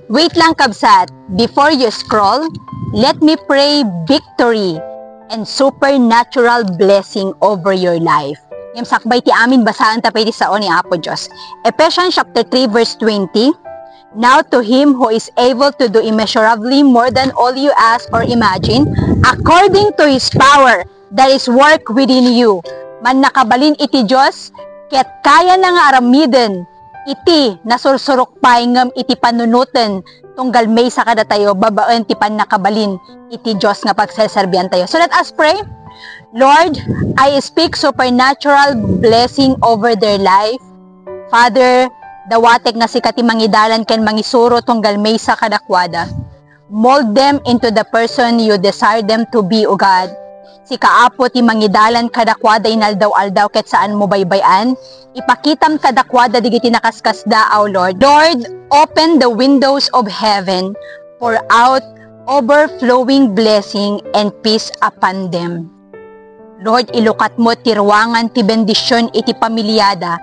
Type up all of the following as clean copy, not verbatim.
Wait lang kabsat, before you scroll, let me pray victory and supernatural blessing over your life. Yung sakbay ti amin basahan tapay ti sao ni Apo Diyos. Ephesians chapter 3 verse 20. Now to him who is able to do immeasurably more than all you ask or imagine, according to his power that is work within you. Man nakabalin iti Diyos, ket kaya na nga aramiden, iti nasursurok paingam iti panunutan, tunggal may sa kada tayo, babaen ti pan nakabalin, iti Diyos nga pagsaserbihan tayo. So let us pray. Lord, I speak supernatural blessing over their life. Father, dawatek nga si kati mangidalan ken mangisuro tunggal may sa kadakwada. Mold them into the person you desire them to be, O God. Si kaapo ti mangidalan kadakwada inaldaw-aldaw ket saan mo baybayan. Ipakitam kadakwada digiti nakaskas daaw, Lord. Lord, open the windows of heaven, pour out overflowing blessing and peace upon them. Lord, ilukat mo ti ruangan ti bendisyon iti pamilyada,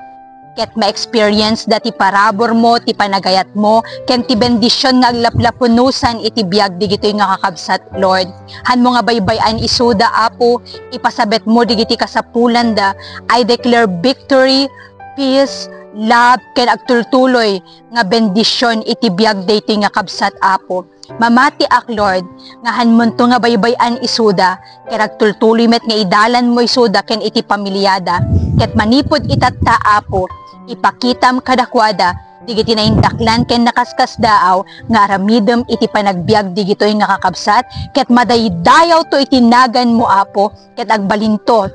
ket ma-experience dati parabor mo, ti panagayat mo, ken ti bendisyon naglaplapunusan iti biag digito nga kakabsat, Lord. Han mo nga baybayan isuda, Apo, ipasabet mo digiti kasapulan da. I declare victory, peace, love, ken agtultuloy nga bendisyon iti biag dito nga kabsat, Apo. Mamati ak, Lord, nga hanmunto nga baybayan isuda, ken agtultuloy met nga idalan mo isuda ken iti pamilyada, ket manipod itatta, Apo, ipakitam kadakwada digiti na indaklan ken nakaskas daaw nga aramidem iti panagbiag digitoy nga kakabsat, ket madaydayaw to itinagan mo, Apo, ket agbalinto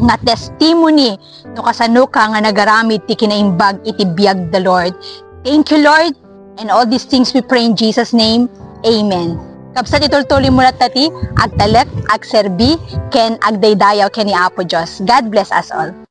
nga testimony no kasano ka nga nagaramid ti kinaimbag iti biag the Lord. Thank you, Lord, and all these things we pray in Jesus' name. Amen. Kabsat itultuloy mo na tati, agtalek, agserbi, ken agdaydayaw ken ni Apo Diyos. God bless us all.